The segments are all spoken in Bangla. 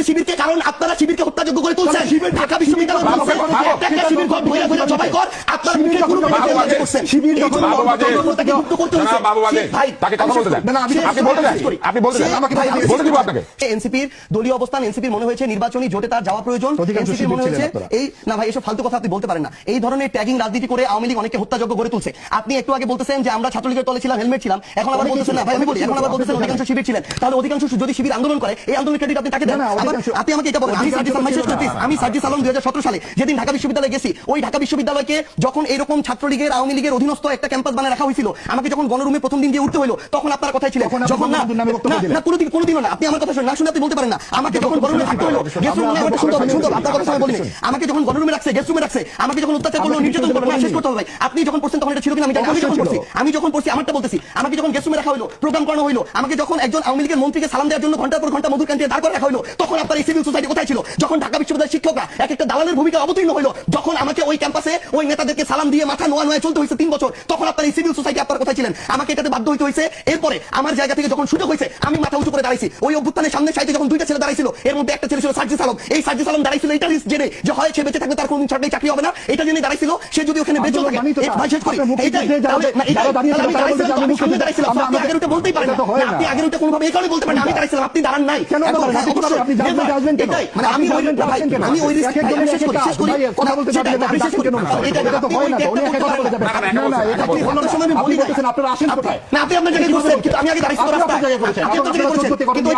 শিবিরকে, কারণ আপনারা শিবিরকে হত্যাযোগ্য করে তুলছেন। ঢাকা বিশ্ববিদ্যালয় শিবির জবাই কর আপনারা মুখে কোনো করছেন। শিবির যখন তাকে মুক্ত করতে হয়েছে ভাই তাকে কথা বলতে দেন, আপনি বলতে দেন, আপনি বলতে দেন, আমাকে বলতে দিব আপনাকে। এনসিপির দলীয় অবস্থান, এনসিপির মনে হয়েছে নির্বাচনী জোটে তার যাওয়া প্রয়োজন। এনসিপির মনে হয়েছে এই না ভাই, এসব ফালতু কথা আপনি বলতে পারেন না। এই ধরনের ট্যাগিং রাজনীতি করে আওয়ামী লীগ অনেককে হত্যাযোগ্য করে তুলছে। আপনি একটু আগে বলতেছেন যে আমরা ছাত্রলীগের তলে ছিলাম, হেলমেট ছিলাম, এখন আবার বলতেছেন না ভাই, আমি বলি এখন আবার বলতেছেন অধিকাংশ শিবির ছিলেন। তাহলে অধিকাংশ যদি শিবির আন্দোলন করে, এই আন্দোলনের ক্রেডিট আপনি তাকে দেন। আপনি আমাকে এটা বলেন, আমি সার্জিস আলম 2017 সালে যেদিন ঢাকা বিশ্ববিদ্যালয়ে গেছি, ওই ঢাকা বিশ্ববিদ্যালয়কে যখন এরকম ছাত্রলীগের আওয়ামী লীগের অধীনস্থ একটা ক্যাম্পাস বানায় রাখা হয়েছিল, আমাকে যখন গণরুমে প্রথম দিন গিয়ে উঠতে হলো, তখন আপনার কথাই ছিল যখন না কোনোদিনও না, আপনি আমার কথা শুনে না শুনে আপনি বলতে পারেন না। আমাকে যখন গণরুমে রাখতে হলো, গেস্ট রুমে আপনার কথা আমি বলিনি, আমাকে যখন গণরুমে রাখছে, গেস্ট রুমে রাখছে, আমাকে যখন অত্যাচার করলো, নির্যাতন করলো, না শেষ করতে হবে ভাই। আপনি যখন পড়ছেন তখন এটা ছিল কিনা আমি জানি, আমি যখন পড়ছি আমারটা বলতেছি। আমাকে যখন গেস্ট রুমে রাখা হলো, প্রোগ্রাম করানো হলো, আমাকে যখন একজন আওয়ামী লীগের মন্ত্রীকে সালাম দেওয়ার জন্য ঘন্টার পর ঘন্টা মধুর ক্যান্টিনে দাঁড় করে রাখা হলো, তখন আপনার এই সিভিল সোসাইটি কোথায় ছিল? যখন ঢাকা বিশ্ববিদ্যালয়ের শিক্ষকরা এক একটা দালালের ভূমিকা অবতীর্ণ হলো, যখন আমাকে ওই ক্যাম্পাসে ওই নেতাদেরকে সালাম দিয়ে মাথা নোয়া নোয়া চলতে হয়েছে 3 বছর, তখন আপনার এই সিভিল সোসাইটি আপনার কোথায় ছিলেন? আমাকে এটাতে বাধ্য হইতে হয়েছে। এরপরে আমার জায়গা থেকে যখন সুযোগ হয়েছে, আমি মাথা উঁচু করে দাঁড়াইছি। ওই অভ্যুত্থানের সামনে সাইডে যখন 2টা ছেলে দাঁড়াইছিল, এর মধ্যে একটা ছেলে ছিল সার্জিস আলম। এই সার্জিস আলম দাঁড়াইছিল এটা জেনে যে হয় সে বেঁচে থাকবে, তার কোনদিন সরকারি চাকরি হবে না, এটা জেনে দাঁড়াইছিল। সে যদি ওখানে বেঁচে থাকে, ভাই শেষ করি, আপনি আগের ওটা বলতেই পারেন না, আপনি আগের ওটা কোনোভাবে এই কারণে বলতে পারেন, আমি দাঁড়াইছিলাম, আপনি দাঁড়ান নাই। আমি ওই শেষ করি কথা বলতে চাই, আমি শেষ করি আপনারা আসেন কোথায় না, আপনি আপনার জায়গায় বসছেন, কিন্তু আমি আগে দাঁড়িয়েছি রাস্তায়, আপনি আপনার জায়গায় করেছেন, কিন্তু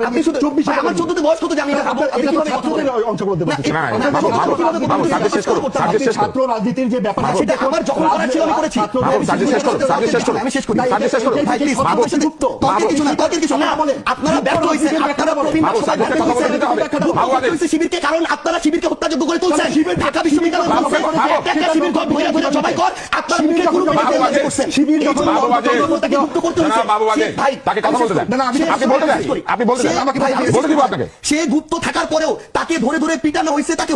আপনি শুধু 24 আমার 14তে বয়স কত জানি না, ছাত্র রাজনীতির যে ব্যাপার সেটা আমার যখন করার ছিল আমি করেছি। আমি শেষ করি, আপনারা ব্যর্থ হয়েছেন, আপনারা শিবিরকে, কারণ আপনারা শিবিরকে হত্যাযোগ্য করে তুলছেন। ঢাকা বিশ্ববিদ্যালয় শিবির জবাই কর আপনারা মুখে কোনো করছেন। শিবির তাকে মুক্ত করতে হয়েছে ভাই তাকে কথা বলতে দেন, আপনি বলতে দেন, আপনি বলতে দেন, আমাকে বলতে দিব আপনাকে। সে গুপ্ত থাকার পরেও তাকে ধরে ধরে পিটানো হয়েছে, তাকে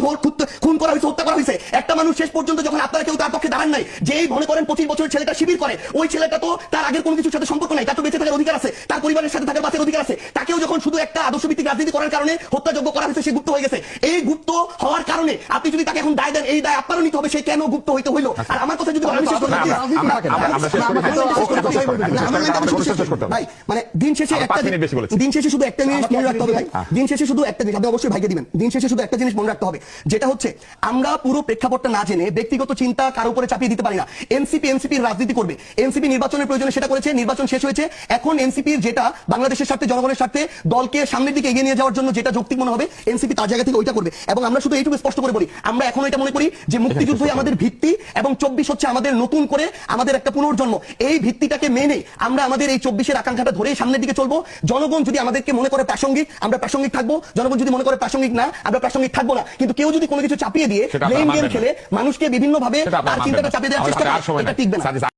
খুন করা হয়েছে, হত্যা করা হয়েছে। একটা মানুষ শেষ পর্যন্ত যখন আপনারা কেউ তার পক্ষে দাঁড়ান নাই, যেই মনে করেন 25 বছরের ছেলেটা শিবির করে, ওই ছেলেটা তো তার আগের কোনো কিছুর সাথে সম্পর্ক নাই, তার তো বেঁচে থাকার অধিকার আছে, তার পরিবারের সাথে থাকার বাঁচার অধিকার আছে। তাকেও যখন শুধু একটা আদর্শভিত্তিক রাজনীতি করার কারণে হত্যাযোগ্য করা হয়েছে, সে গুপ্ত হয়ে গেছে। এই গুপ্ত হওয়ার কারণে আপনি যদি তাকে এখন দায় দেন, এই দায় আপনারও নিতে হবে, সে কেন গুপ্ত হইতে হইলো। আর আমার কথা যদি আমি শেষ করি ভাই, মানে দিন শেষে শুধু একটা জিনিস মনে রাখতে হবে ভাই, দিন শেষে শুধু একটা জিনিস, আপনি অবশ্যই ভাইকে দিবেন, দিন শেষে শুধু একটা জিনিস মনে রাখতে হবে, যেটা হচ্ছে আমরা পুরো প্রেক্ষাপটটা না জেনে ব্যক্তিগত চিন্তা কারো উপরে চাপিয়ে দিতে পারি না। এনসিপির রাজনীতি করবে, এনসিপি নির্বাচনের প্রয়োজনে সেটা করেছে, নির্বাচন শেষ হয়েছে। এখন এনসিপির যেটা বাংলাদেশের স্বার্থে, জনগণের স্বার্থে, দলকে সামনের দিকে এগিয়ে নিয়ে যাওয়ার জন্য যেটা যৌক্তিক মনে হবে, এনসিপি তার জায়গা থেকে ওইটা করবে। এবং আমরা শুধু এইটুকু স্পষ্ট করে বলি, আমরা এখন এটা মনে করি যে মুক্তিযুদ্ধই আমাদের ভিত্তি এবং 24 হচ্ছে আমাদের নতুন করে আমাদের একটা পুনর্জন্ম। এই ভিত্তিটাকে মেনে আমরা আমাদের এই 24-এর আকাঙ্ক্ষাটা ধরে সামনের দিকে চলবো। জনগণ যদি আমাদেরকে মনে করে প্রাসঙ্গিক, আমরা প্রাসঙ্গিক থাকবো। জনগণ যদি মনে করে প্রাসঙ্গিক না, আমরা প্রাসঙ্গিক থাকবো না। কিন্তু কেউ যদি কোনো কিছু চাপিয়ে দিয়ে ব্লেম গেম খেলে মানুষকে বিভিন্ন ভাবে তার চিন্তাটা চাপিয়ে দেওয়ার চেষ্টা করে, এটা টিকবে না।